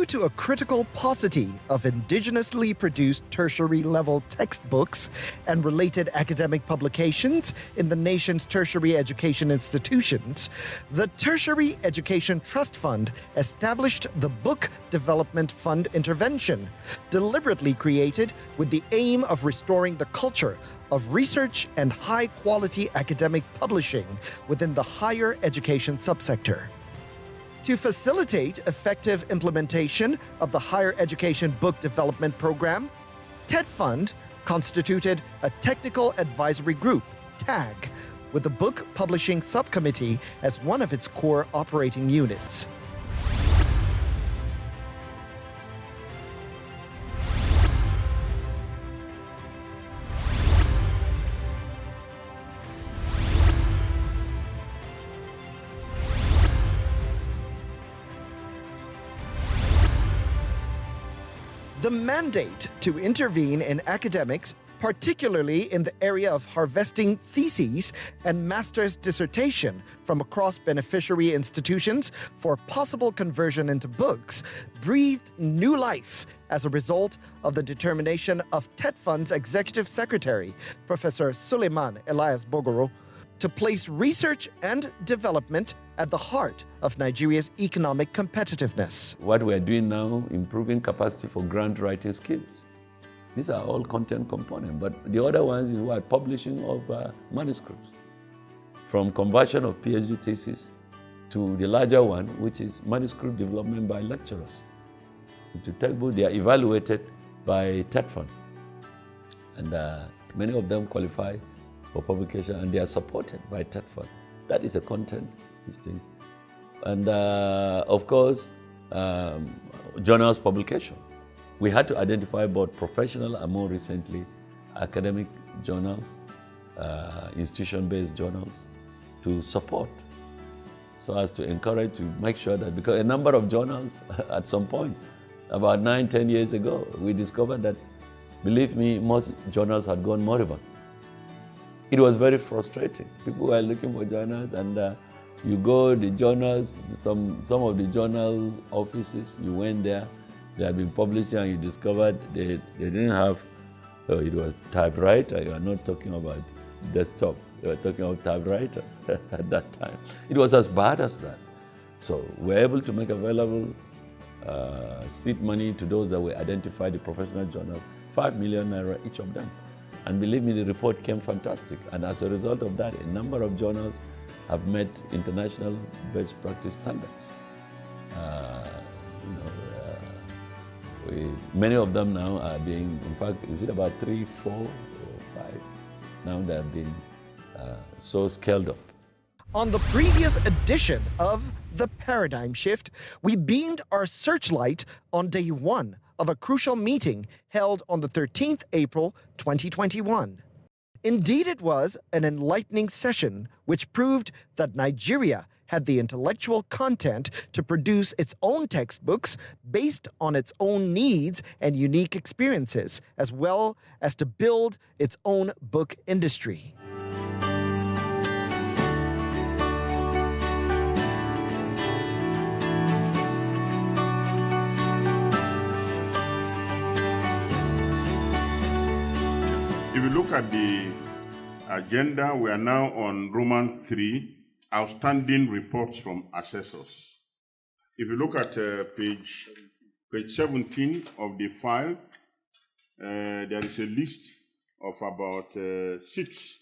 to a critical paucity of indigenously produced tertiary-level textbooks and related academic publications in the nation's tertiary education institutions, the Tertiary Education Trust Fund established the Book Development Fund Intervention, deliberately created with the aim of restoring the culture of research and high-quality academic publishing within the higher education subsector. To facilitate effective implementation of the Higher Education Book Development Program, TETFund constituted a Technical Advisory Group, TAG, with the Book Publishing Subcommittee as one of its core operating units. The mandate to intervene in academics, particularly in the area of harvesting theses and master's dissertation from across beneficiary institutions for possible conversion into books, breathed new life as a result of the determination of TETFund's Executive Secretary, Professor Suleiman Elias Bogoro, to place research and development at the heart of Nigeria's economic competitiveness. What we are doing now, improving capacity for grant writing skills. These are all content components, but the other ones is what? Publishing of manuscripts. From conversion of PhD thesis to the larger one, which is manuscript development by lecturers. To textbook, they are evaluated by TETFund. And many of them qualify for publication, and they are supported by TETFund. That is a content thing. And of course, journals publication. We had to identify both professional and more recently academic journals, institution-based journals to support, so as to encourage, to make sure that, because a number of journals at some point, about 9-10 years ago, we discovered that, believe me, most journals had gone moribund. It was very frustrating. People were looking for journals, and you go the journals, some of the journal offices, you went there, they had been publishing, and you discovered they didn't have, it was typewriter. You are not talking about desktop, you are talking about typewriters at that time. It was as bad as that. So we're able to make available seed money to those that we identified, the professional journals, 5 million naira each of them. And believe me, the report came fantastic. And as a result of that, a number of journals have met international best practice standards. Many of them now are being, in fact, is it about 3, 4, or 5? Now they are being so scaled up. On the previous edition of The Paradigm Shift, we beamed our searchlight on day one of a crucial meeting held on the 13th April 2021. Indeed, it was an enlightening session which proved that Nigeria had the intellectual content to produce its own textbooks based on its own needs and unique experiences, as well as to build its own book industry. If you look at the agenda, we are now on Roman 3, outstanding reports from assessors. If you look at page 17 of the file, there is a list of about 6,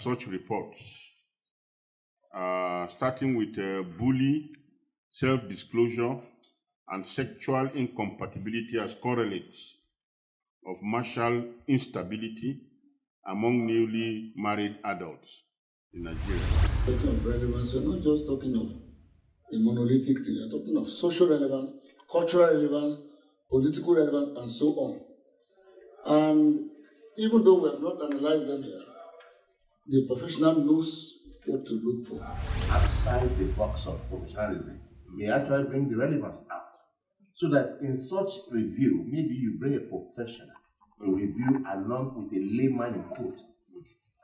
such reports, starting with bully, self-disclosure, and sexual incompatibility as correlates of marital instability among newly married adults in Nigeria. Talking of relevance, you're not just talking of a monolithic thing, you're talking of social relevance, cultural relevance, political relevance, and so on. And even though we have not analyzed them here, the professional knows what to look for. Outside the box of professionalism, we actually bring the relevance out. So that in such review, maybe you bring a professional, a review along with a layman in quote,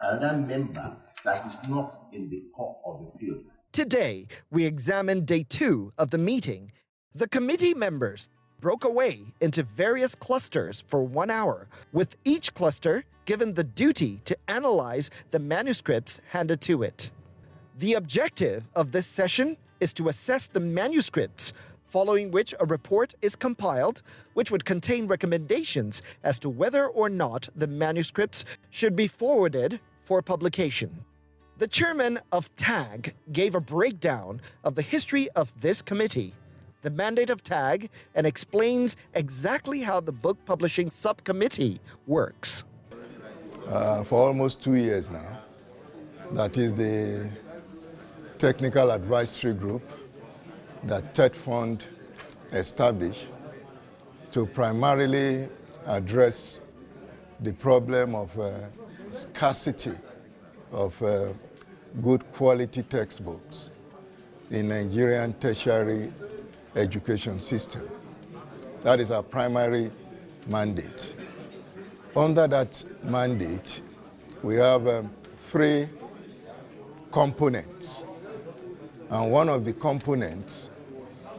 another member that is not in the core of the field. Today, we examine day 2 of the meeting The committee members broke away into various clusters for 1 hour, with each cluster given the duty to analyze the manuscripts handed to it. The objective of this session is to assess the manuscripts, following which a report is compiled, which would contain recommendations as to whether or not the manuscripts should be forwarded for publication. The chairman of TAG gave a breakdown of the history of this committee, the mandate of TAG, and explains exactly how the book publishing subcommittee works. For almost 2 years now, that is the technical advisory group that TETFund established to primarily address the problem of scarcity of good quality textbooks in Nigerian tertiary education system. That is our primary mandate. Under that mandate, we have 3 components. And one of the components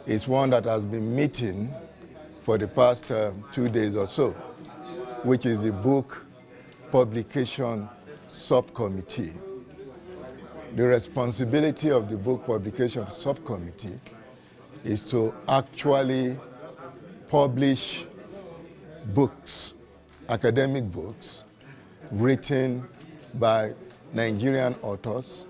is one that has been meeting for the past 2 days or so, which is the book publication subcommittee. The responsibility of the book publication subcommittee is to actually publish books, academic books, written by Nigerian authors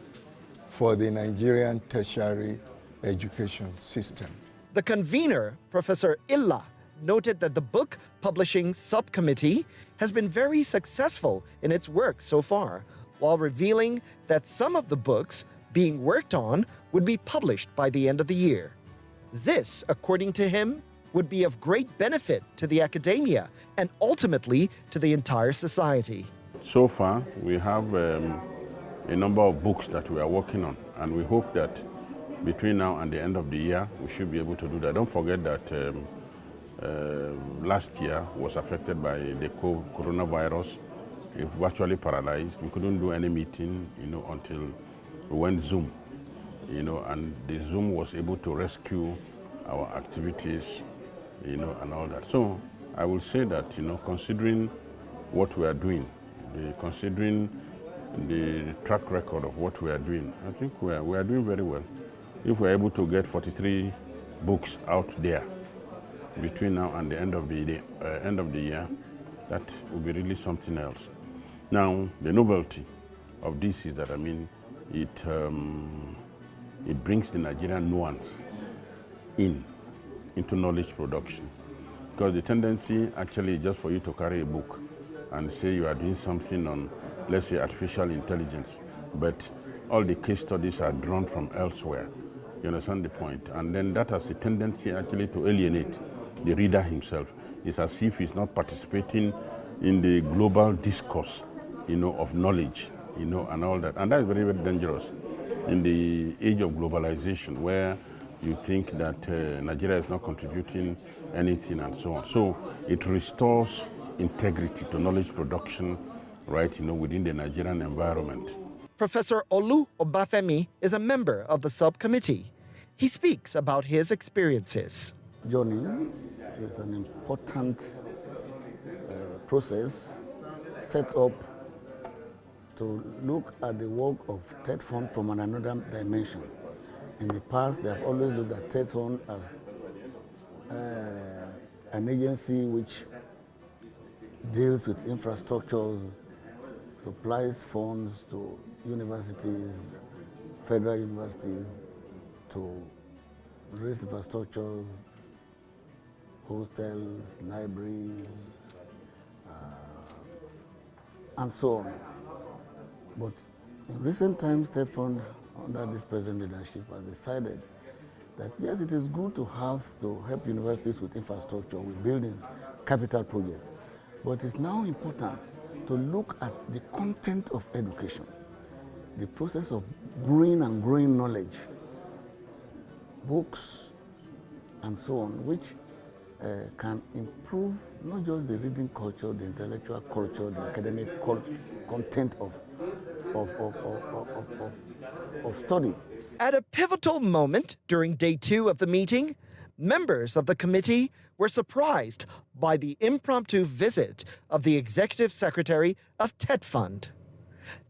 for the Nigerian tertiary education system. The convener, Professor Illa, noted that the book publishing subcommittee has been very successful in its work so far, while revealing that some of the books being worked on would be published by the end of the year. This, according to him, would be of great benefit to the academia and ultimately to the entire society. So far, we have a number of books that we are working on, and we hope that between now and the end of the year, we should be able to do that. Don't forget that last year was affected by the coronavirus. It virtually paralyzed. We couldn't do any meeting, until we went Zoom, and the Zoom was able to rescue our activities, and all that. So I will say that, considering what we are doing, considering the track record of what we are doing, I think we are doing very well. If we're able to get 43 books out there between now and the end of the year, that will be really something else. Now, the novelty of this is that, it brings the Nigerian nuance into knowledge production. Because the tendency actually is just for you to carry a book and say you are doing something on, let's say, artificial intelligence, but all the case studies are drawn from elsewhere. You understand the point? And then that has a tendency actually to alienate the reader himself. It's as if he's not participating in the global discourse, of knowledge, and all that. And that's very, very dangerous in the age of globalization, where you think that Nigeria is not contributing anything and so on. So it restores integrity to knowledge production, right, within the Nigerian environment. Professor Olu Obafemi is a member of the subcommittee. He speaks about his experiences. Journey is an important process set up to look at the work of TETFund from another dimension. In the past, they have always looked at TETFund as an agency which deals with infrastructures, supplies funds to universities, federal universities, to raise infrastructures, hostels, libraries, and so on. But in recent times, TETFund, under this present leadership, has decided that yes, it is good to help universities with infrastructure, with buildings, capital projects, but it's now important to look at the content of education, the process of brewing and growing knowledge, books, and so on, which can improve not just the reading culture, the intellectual culture, the academic content of study. At a pivotal moment during day 2 of the meeting, members of the committee were surprised by the impromptu visit of the executive secretary of TETFund.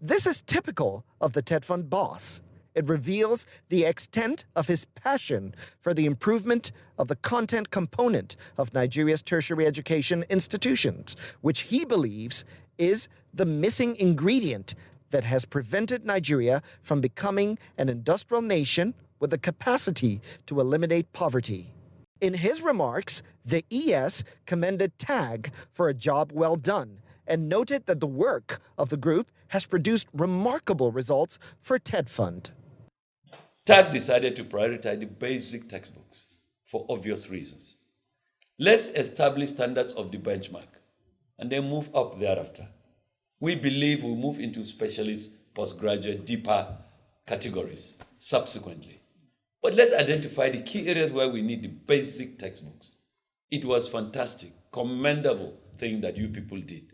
This is typical of the TETFund boss. It reveals the extent of his passion for the improvement of the content component of Nigeria's tertiary education institutions, which he believes is the missing ingredient that has prevented Nigeria from becoming an industrial nation with the capacity to eliminate poverty. In his remarks, the ES commended TAG for a job well done and noted that the work of the group has produced remarkable results for TETFund. TAG decided to prioritize the basic textbooks for obvious reasons. Let's establish standards of the benchmark and then move up thereafter. We believe we'll move into specialist, postgraduate, deeper categories subsequently. But let's identify the key areas where we need the basic textbooks. It was fantastic, commendable thing that you people did.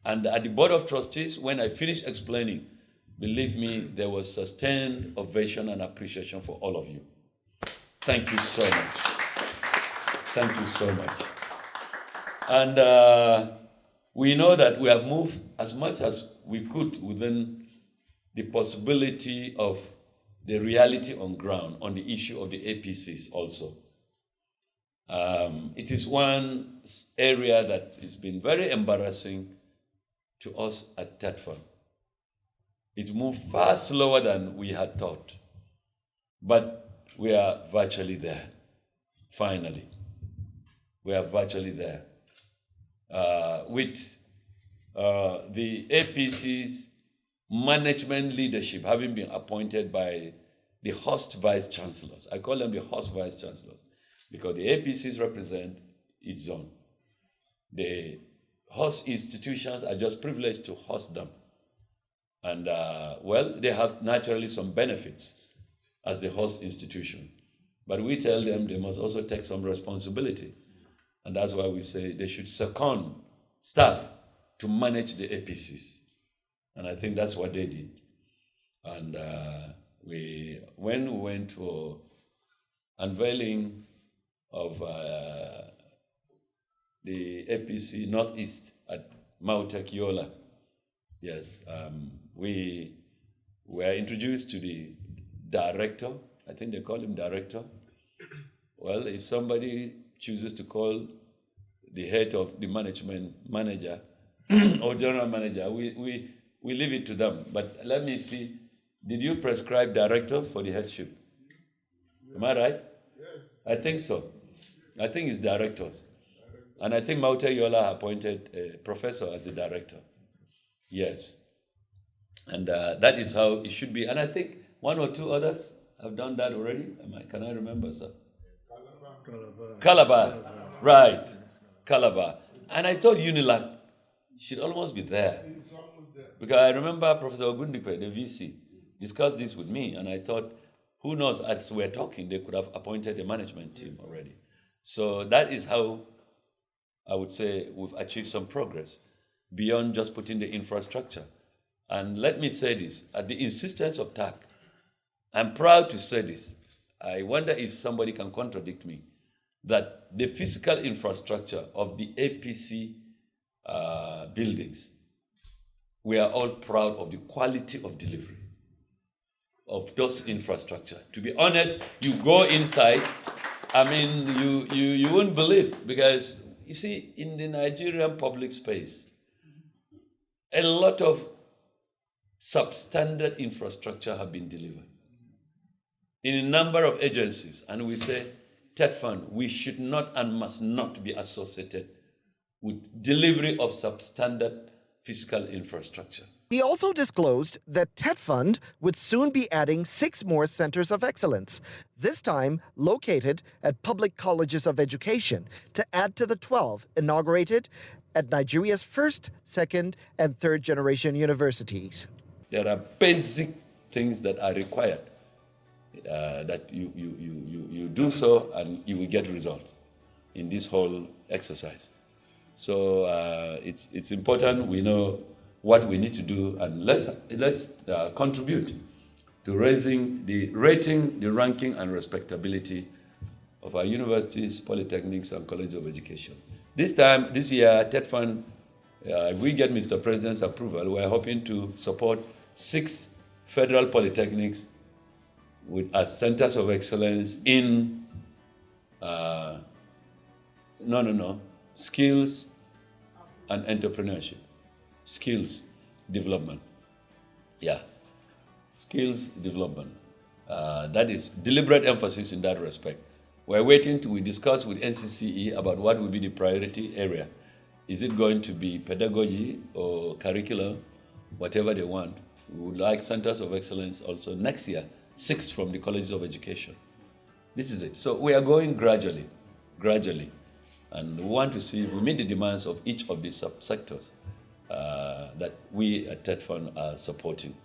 And at the Board of Trustees, when I finished explaining, believe me, there was sustained ovation and appreciation for all of you. Thank you so much. Thank you so much. And we know that we have moved as much as we could within the possibility of the reality on ground on the issue of the APCs also. It is one area that has been very embarrassing to us at TETFund. It moved far slower than we had thought, but we are virtually there, finally. We are virtually there. With the APC's management leadership having been appointed by the host vice chancellors. I call them the host vice chancellors because the APCs represent each zone. The host institutions are just privileged to host them. And well, they have naturally some benefits as the host institution. But we tell them they must also take some responsibility. And that's why we say they should second staff to manage the APCs. And I think that's what they did. And when we went for unveiling of the APC Northeast at Mautek Yola, yes, we were introduced to the director. I think they call him director. Well, if somebody chooses to call the head of the management manager or general manager, we leave it to them. But let me see, did you prescribe director for the headship? Am I right? Yes. I think so. I think it's directors. And I think Maute Yola appointed a professor as a director. Yes. And that is how it should be. And I think one or two others have done that already. Can I remember, sir? Calabar. Right. Calabar. And I thought UNILAC should almost be there. Because I remember Professor Ogundipe, the VC, discussed this with me, and I thought, who knows, as we're talking, they could have appointed a management team already. So that is how I would say we've achieved some progress beyond just putting the infrastructure. And let me say this, at the insistence of TAC, I'm proud to say this. I wonder if somebody can contradict me, that the physical infrastructure of the APC buildings, we are all proud of the quality of delivery of those infrastructure. To be honest, you go inside, I mean, you won't believe, because you see, in the Nigerian public space, a lot of substandard infrastructure have been delivered in a number of agencies, and we say, TETFund, we should not and must not be associated with delivery of substandard physical infrastructure. He also disclosed that TETFund would soon be adding 6 more centers of excellence, this time located at public colleges of education, to add to the 12 inaugurated at Nigeria's first, second, and third generation universities. There are basic things that are required, that you do so and you will get results in this whole exercise. So it's important we know what we need to do, and let's contribute to raising the rating, the ranking, and respectability of our universities, polytechnics, and colleges of education. This year, TETFund, if we get Mr. President's approval, we're hoping to support 6 federal polytechnics as centers of excellence in skills and entrepreneurship. Skills development. Yeah, skills development. That is deliberate emphasis in that respect. We discuss with NCCE about what will be the priority area. Is it going to be pedagogy or curriculum, whatever they want? We would like centers of excellence also next year, 6 from the colleges of education. This is it. So we are going gradually. And we want to see if we meet the demands of each of these subsectors that we at TETFund are supporting.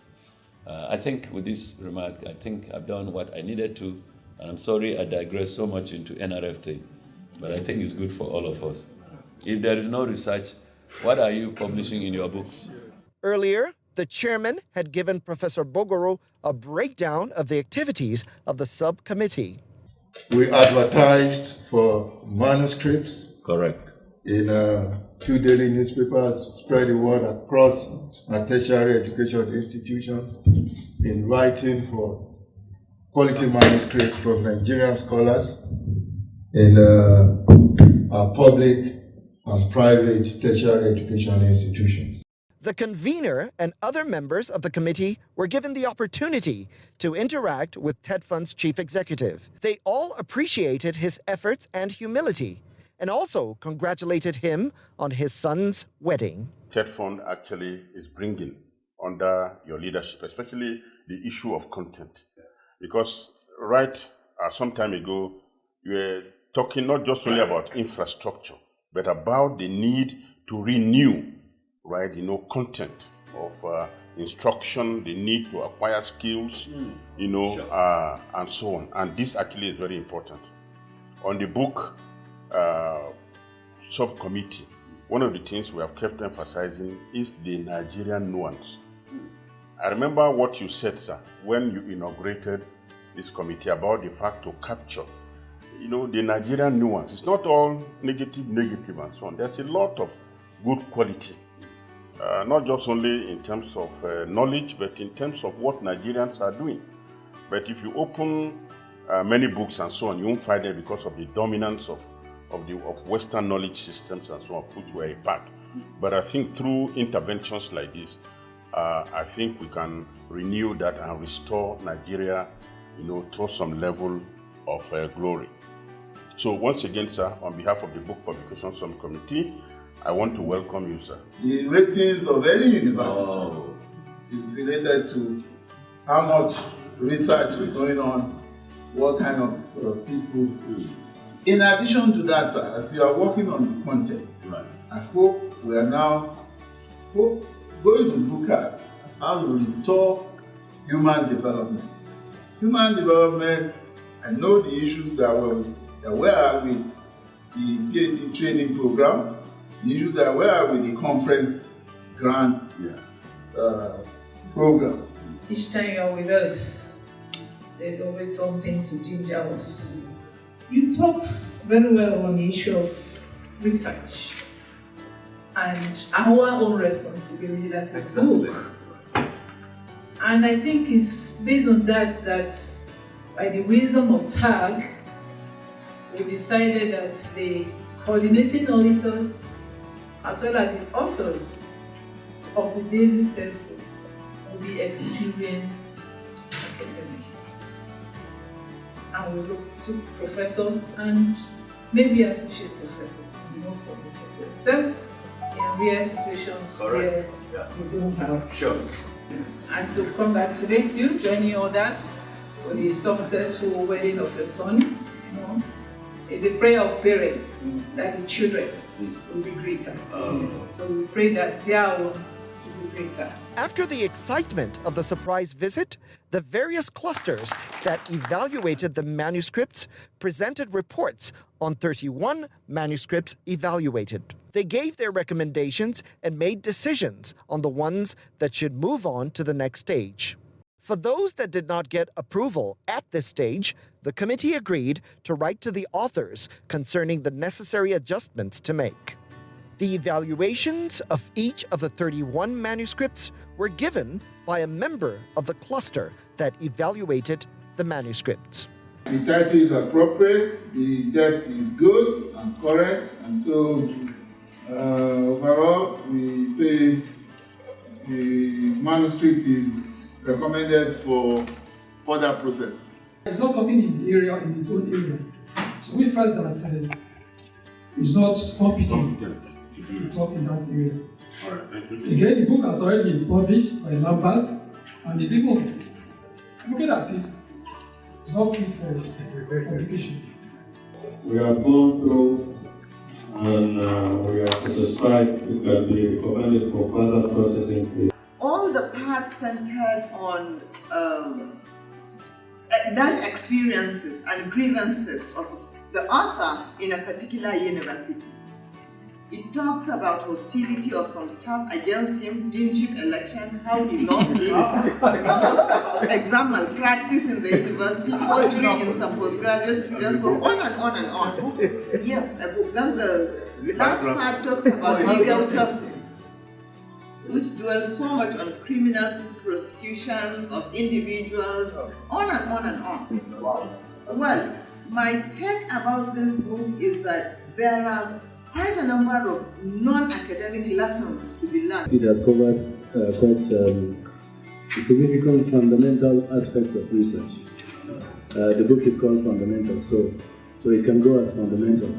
I think with this remark, I think I've done what I needed to, and I'm sorry I digress so much into NRF thing, but I think it's good for all of us. If there is no research, what are you publishing in your books? Earlier, the chairman had given Professor Bogoro a breakdown of the activities of the subcommittee. We advertised for manuscripts. Correct. In 2 daily newspapers, spread the word across our tertiary education institutions, inviting for quality manuscripts from Nigerian scholars in our public and private tertiary education institutions. The convener and other members of the committee were given the opportunity to interact with TETFund's chief executive. They all appreciated his efforts and humility, and also congratulated him on his son's wedding. TETFund actually is bringing under your leadership, especially the issue of content. Because some time ago, you were talking not just only about infrastructure, but about the need to renew, content of instruction, the need to acquire skills, and so on. And this actually is very important. On the book subcommittee, one of the things we have kept emphasizing is the Nigerian nuance. I remember what you said, sir, when you inaugurated this committee about the fact to capture, the Nigerian nuance. It's not all negative, and so on. There's a lot of good quality, not just only in terms of knowledge, but in terms of what Nigerians are doing. But if you open many books and so on, you won't find them because of the dominance of Western knowledge systems and so on, which were a part. But I think through interventions like this, I think we can renew that and restore Nigeria, to some level of glory. So once again, sir, on behalf of the Book Publication Subcommittee, I want to welcome you, sir. The ratings of any university is related to how much research is going on, what kind of people. In addition to that, sir, as you are working on the content, I hope we are now going to look at how to restore human development. Human development, I know the issues that were with the PhD training program, the issues that were with the conference grants program. Each time you're with us, there's always something to ginger us. You talked very well on the issue of research and our own responsibility that's a book. And I think it's based on that by the wisdom of TAG, we decided that the coordinating auditors as well as the authors of the basic textbooks will be experienced academics. And we look to professors and maybe associate professors in most of the cases, except in rare situations where we don't have. Sure. And to congratulate you, joining others for the successful wedding of your son. It's a prayer of parents that the children will be greater. So we pray that their own will be greater. After the excitement of the surprise visit, the various clusters that evaluated the manuscripts presented reports on 31 manuscripts evaluated. They gave their recommendations and made decisions on the ones that should move on to the next stage. For those that did not get approval at this stage, the committee agreed to write to the authors concerning the necessary adjustments to make. The evaluations of each of the 31 manuscripts were given by a member of the cluster that evaluated the manuscripts. The title is appropriate, the depth is good and correct, and so overall we say the manuscript is recommended for further processing. He's not talking in the area, in his own area. So we felt that he's not competent to talk in that area. All right, thank you. Again, the book has already been published by Lambert, and is even looking at it. It's not fit for publication. We have gone through and we are satisfied it can be recommended for further processing. All the parts centered on life experiences and grievances of the author in a particular university. It talks about hostility of some staff against him, deanship election, how he lost it. It talks about exam malpractice in the university, forgery in some postgraduate students, so on and on and on. Yes, a book. Then the last part talks about legal tossing, which dwells so much on criminal prosecutions of individuals, on and on and on. Well, my take about this book is that there are quite a number of non-academic lessons to be learned. It has covered quite significant fundamental aspects of research. The book is called Fundamentals, so it can go as fundamentals.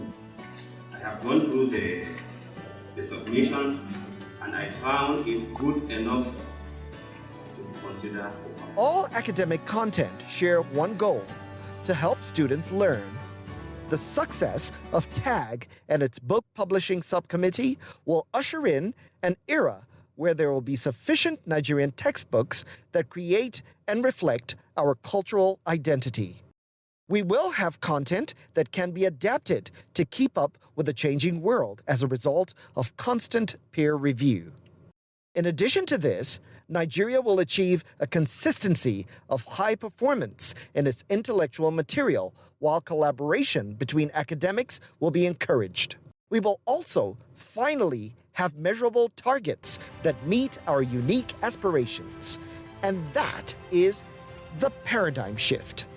I have gone through the submission and I found it good enough to consider. All academic content share one goal: to help students learn. The success of TAG and its book publishing subcommittee will usher in an era where there will be sufficient Nigerian textbooks that create and reflect our cultural identity. We will have content that can be adapted to keep up with the changing world as a result of constant peer review. In addition to this, Nigeria will achieve a consistency of high performance in its intellectual material, while collaboration between academics will be encouraged. We will also finally have measurable targets that meet our unique aspirations. And that is the paradigm shift.